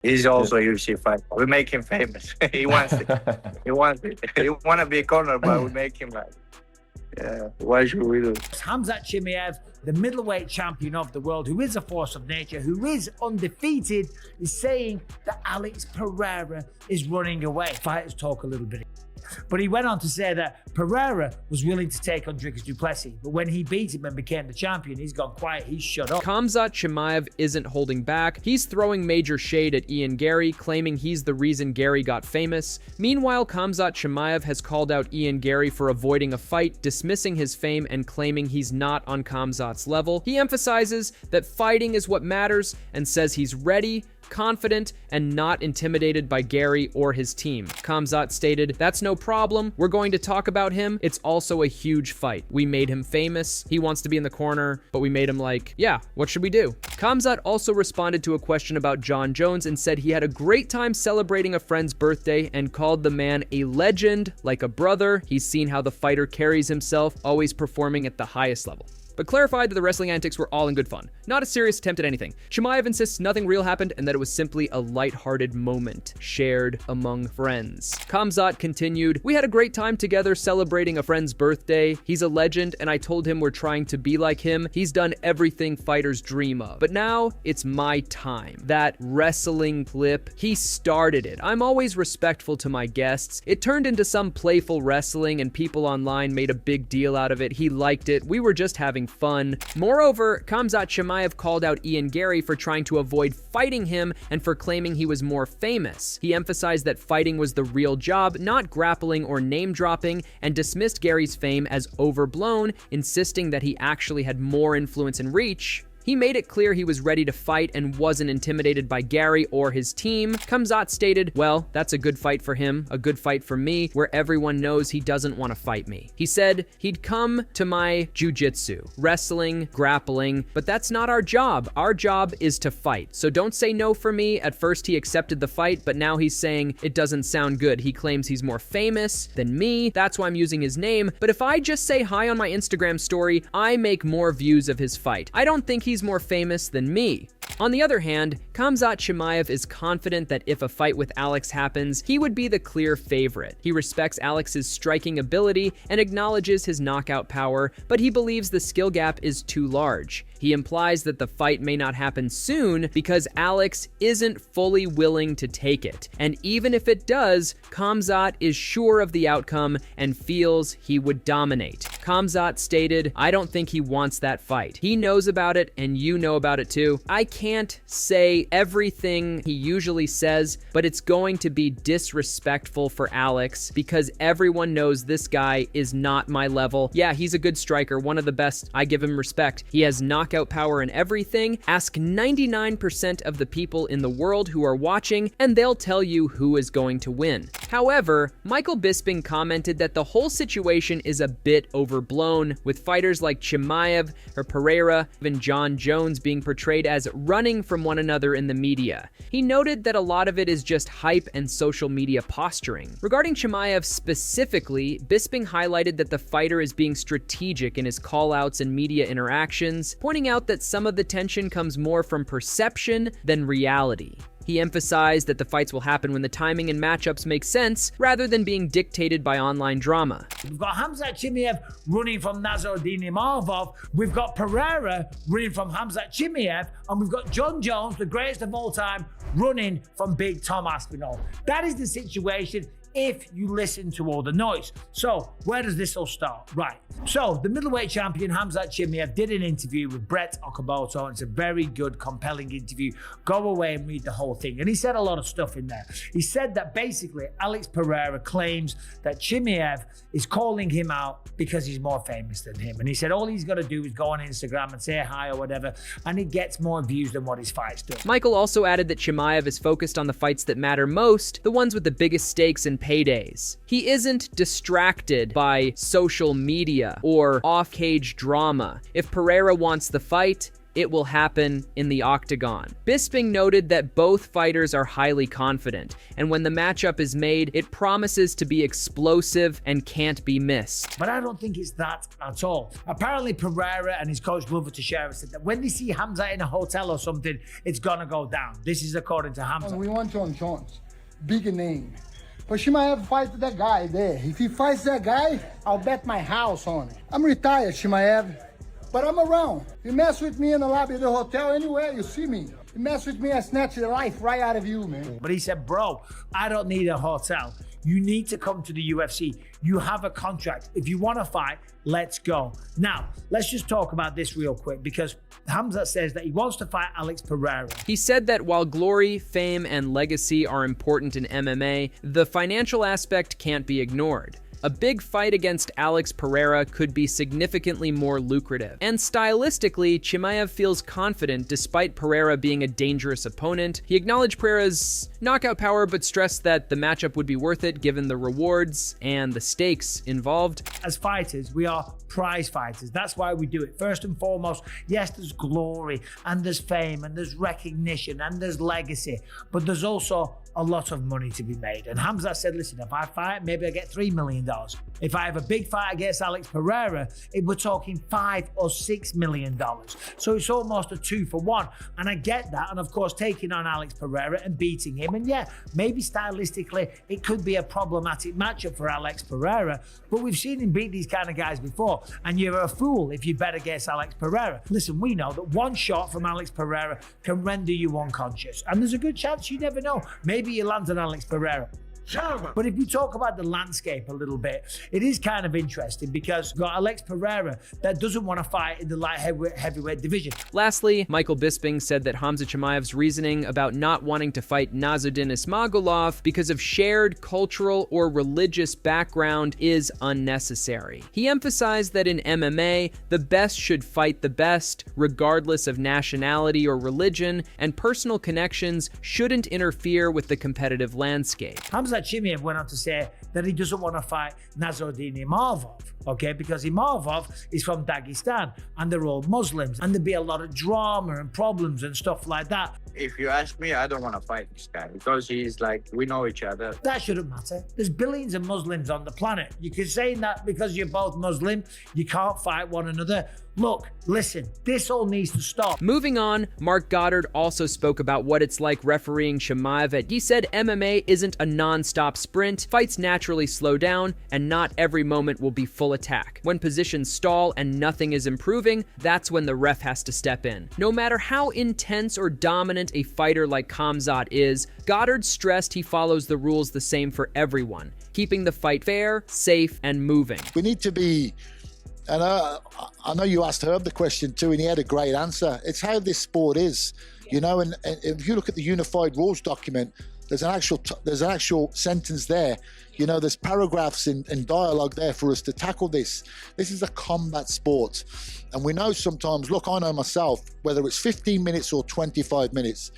He's Yeah. also a UFC fighter. We make him famous. He wants it. He wants it. He want to be a corner, but we make him like, yeah, what should we do? Khamzat Chimaev, the middleweight champion of the world, who is a force of nature, who is undefeated, is saying that Alex Pereira is running away. Fighters talk a little bit. But he went on to say that Pereira was willing to take on Dricus du Plessis, but when he beat him and became the champion, he's gone quiet, he's shut up. Khamzat Chimaev isn't holding back. He's throwing major shade at Ian Garry, claiming he's the reason Garry got famous. Meanwhile, Khamzat Chimaev has called out Ian Garry for avoiding a fight, dismissing his fame, and claiming he's not on Khamzat's level. He emphasizes that fighting is what matters and says he's ready, confident, and not intimidated by Garry or his team. Khamzat stated, "That's no problem. We're going to talk about him. It's also a huge fight. We made him famous. He wants to be in the corner, but we made him like, yeah, what should we do?" Khamzat also responded to a question about Jon Jones and said he had a great time celebrating a friend's birthday and called the man a legend, like a brother. He's seen how the fighter carries himself, always performing at the highest level, but clarified that the wrestling antics were all in good fun, not a serious attempt at anything. Chimaev insists nothing real happened and that it was simply a lighthearted moment shared among friends. Khamzat continued, "We had a great time together celebrating a friend's birthday. He's a legend, and I told him we're trying to be like him. He's done everything fighters dream of. But now it's my time." That wrestling clip, he started it. I'm always respectful to my guests. It turned into some playful wrestling and people online made a big deal out of it. He liked it. We were just having fun. Moreover, Khamzat Chimaev called out Ian Garry for trying to avoid fighting him and for claiming he was more famous. He emphasized that fighting was the real job, not grappling or name dropping, and dismissed Garry's fame as overblown, insisting that he actually had more influence and reach. He made it clear he was ready to fight and wasn't intimidated by Garry or his team. Khamzat stated, "Well, that's a good fight for him, a good fight for me, where everyone knows he doesn't want to fight me." He said he'd come to my jiu-jitsu, wrestling, grappling, but that's not our job. Our job is to fight. So don't say no for me. At first he accepted the fight, but now he's saying it doesn't sound good. He claims he's more famous than me. That's why I'm using his name. But if I just say hi on my Instagram story, I make more views of his fight. I don't think he's more famous than me. On the other hand, Khamzat Chimaev is confident that if a fight with Alex happens, he would be the clear favorite. He respects Alex's striking ability and acknowledges his knockout power, but he believes the skill gap is too large. He implies that the fight may not happen soon because Alex isn't fully willing to take it. And even if it does, Khamzat is sure of the outcome and feels he would dominate. Khamzat stated, "I don't think he wants that fight. He knows about it and you know about it too. I can't say everything he usually says, but it's going to be disrespectful for Alex because everyone knows this guy is not my level. Yeah, he's a good striker, one of the best. I give him respect. He has knockout power in everything. Ask 99% of the people in the world who are watching, and they'll tell you who is going to win." However, Michael Bisping commented that the whole situation is a bit overblown, with fighters like Chimaev or Pereira, even Jon Jones being portrayed as running from one another in the media. He noted that a lot of it is just hype and social media posturing. Regarding Chimaev specifically, Bisping highlighted that the fighter is being strategic in his call-outs and media interactions, pointing out that some of the tension comes more from perception than reality. He emphasized that the fights will happen when the timing and matchups make sense, rather than being dictated by online drama. We've got Khamzat Chimaev running from Nasruddin Imavov. We've got Pereira running from Khamzat Chimaev. And we've got Jon Jones, the greatest of all time, running from Big Tom Aspinall. That is the situation if you listen to all the noise. So where does this all start? Right. So the middleweight champion Khamzat Chimaev did an interview with Brett Okamoto. It's a very good, compelling interview. Go away and read the whole thing. And he said a lot of stuff in there. He said that basically Alex Pereira claims that Chimaev is calling him out because he's more famous than him. And he said all he's got to do is go on Instagram and say hi or whatever, and he gets more views than what his fights do. Michael also added that Chimaev is focused on the fights that matter most, the ones with the biggest stakes and paydays. He isn't distracted by social media or off-cage drama. If Pereira wants the fight, it will happen in the octagon. Bisping noted that both fighters are highly confident, and when the matchup is made, it promises to be explosive and can't be missed. But I don't think it's that at all. Apparently Pereira and his coach Glover Teixeira said that when they see Khamzat in a hotel or something, it's gonna go down. This is according to Khamzat. We want John Jones, big name. But Chimaev fights that guy there. If he fights that guy, I'll bet my house on it. I'm retired, Chimaev, but I'm around. You mess with me in the lobby of the hotel, anywhere you see me. You mess with me, I snatch the life right out of you, man. But he said, bro, I don't need a hotel. You need to come to the UFC. You have a contract. If you want to fight, let's go. Now, let's just talk about this real quick because Khamzat says that he wants to fight Alex Pereira. He said that while glory, fame, and legacy are important in MMA, the financial aspect can't be ignored. A big fight against Alex Pereira could be significantly more lucrative. And stylistically, Chimaev feels confident despite Pereira being a dangerous opponent. He acknowledged Pereira's knockout power, but stressed that the matchup would be worth it given the rewards and the stakes involved. As fighters, we are prize fighters. That's why we do it. First and foremost, yes, there's glory and there's fame and there's recognition and there's legacy, but there's also a lot of money to be made. And Khamzat said, listen, if I fight, maybe I get $3 million. If I have a big fight against Alex Pereira, we're talking $5 or $6 million. So it's almost a 2-for-1. And I get that. And of course, taking on Alex Pereira and beating him. And yeah, maybe stylistically, it could be a problematic matchup for Alex Pereira, but we've seen him beat these kind of guys before. And you're a fool if you bet against Alex Pereira. Listen, we know that one shot from Alex Pereira can render you unconscious. And there's a good chance you never know. Maybe you land on Alex Pereira. But if you talk about the landscape a little bit, it is kind of interesting because you've got Alex Pereira that doesn't want to fight in the light heavyweight division. Lastly, Michael Bisping said that Khamzat Chimaev's reasoning about not wanting to fight Nassourdine Ismagulov because of shared cultural or religious background is unnecessary. He emphasized that in MMA, the best should fight the best, regardless of nationality or religion, and personal connections shouldn't interfere with the competitive landscape. Khamzat Chimaev went on to say that he doesn't want to fight Nassourdine Imavov, okay, because Imavov is from Dagestan and they're all Muslims and there'd be a lot of drama and problems and stuff like that. If you ask me, I don't want to fight this guy because he's like, we know each other. That shouldn't matter. There's billions of Muslims on the planet. You can say that because you're both Muslim, you can't fight one another. Look, listen, this all needs to stop. Moving on, Mark Goddard also spoke about what it's like refereeing Chimaev. He said MMA isn't a non-stop sprint, fights naturally slow down, and not every moment will be full attack. When positions stall and nothing is improving, that's when the ref has to step in. No matter how intense or dominant a fighter like Khamzat is, Goddard stressed he follows the rules the same for everyone, keeping the fight fair, safe, and moving. We need to be, and I know you asked Herb the question too, and he had a great answer. It's how this sport is, you know. And if you look at the Unified Rules document, there's an actual sentence there. You know, there's paragraphs in dialogue there for us to tackle this. This is a combat sport, and we know sometimes. Look, I know myself. Whether it's 15 minutes or 25 minutes,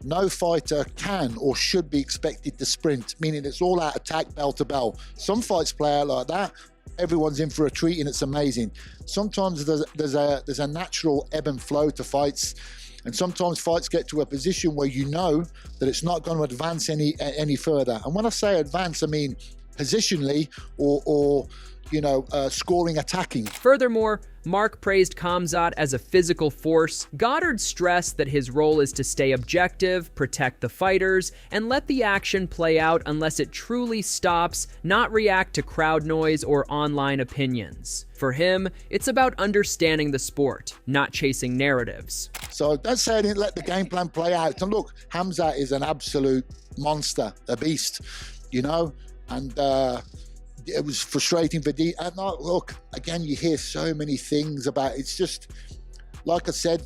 no fighter can or should be expected to sprint, meaning it's all out attack, bell to bell. Some fights play out like that. Everyone's in for a treat and it's amazing. Sometimes there's a natural ebb and flow to fights, and sometimes fights get to a position where you know that it's not going to advance any further. And when I say advance, I mean positionally or you know, scoring, attacking. Furthermore, Mark praised Khamzat as a physical force. Goddard stressed that his role is to stay objective, protect the fighters, and let the action play out unless it truly stops, not react to crowd noise or online opinions. For him, it's about understanding the sport, not chasing narratives. So don't say I didn't let the game plan play out. And look, Khamzat is an absolute monster, a beast, you know, and it was frustrating for and look, again, you hear so many things about it's just, like I said,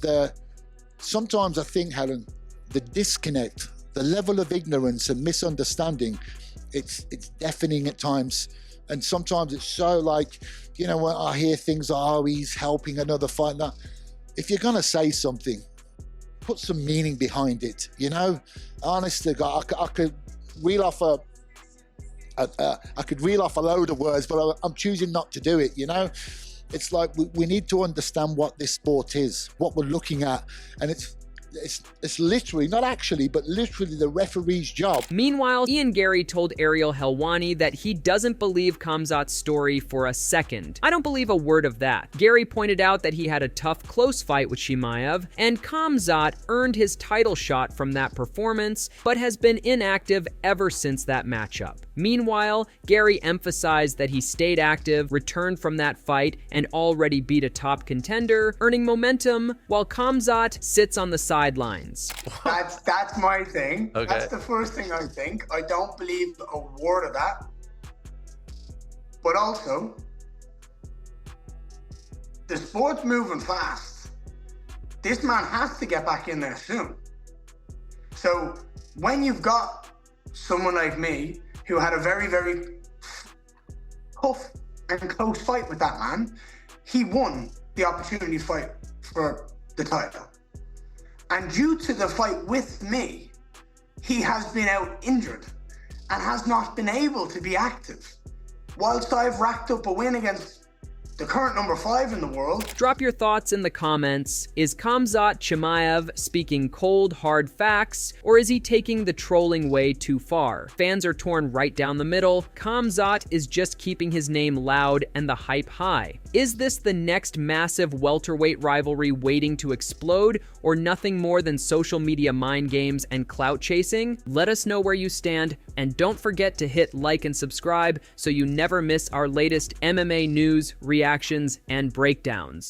sometimes I think, Helen, the disconnect, the level of ignorance and misunderstanding, it's deafening at times. And sometimes it's so like, you know, when I hear things like, oh, he's helping another fight. Now, if you're going to say something, put some meaning behind it, you know? Honestly, I could reel off a load of words, but I'm choosing not to do it, you know? It's like we need to understand what this sport is, what we're looking at, and it's literally, not actually, but literally the referee's job. Meanwhile, Ian Garry told Ariel Helwani that he doesn't believe Khamzat's story for a second. I don't believe a word of that. Garry pointed out that he had a tough, close fight with Chimaev, and Khamzat earned his title shot from that performance, but has been inactive ever since that matchup. Meanwhile, Garry emphasized that he stayed active, returned from that fight, and already beat a top contender, earning momentum, while Khamzat sits on the sidelines. That's my thing. Okay. That's the first thing I think. I don't believe a word of that. But also, the sport's moving fast. This man has to get back in there soon. So when you've got someone like me who had a very, very tough and close fight with that man, he won the opportunity to fight for the title. And due to the fight with me, he has been out injured and has not been able to be active. Whilst I've racked up a win against the current number 5 in the world. Drop your thoughts in the comments. Is Khamzat Chimaev speaking cold, hard facts, or is he taking the trolling way too far? Fans are torn right down the middle. Khamzat is just keeping his name loud and the hype high. Is this the next massive welterweight rivalry waiting to explode, or nothing more than social media mind games and clout chasing? Let us know where you stand, and don't forget to hit like and subscribe so you never miss our latest MMA news, reactions, and breakdowns.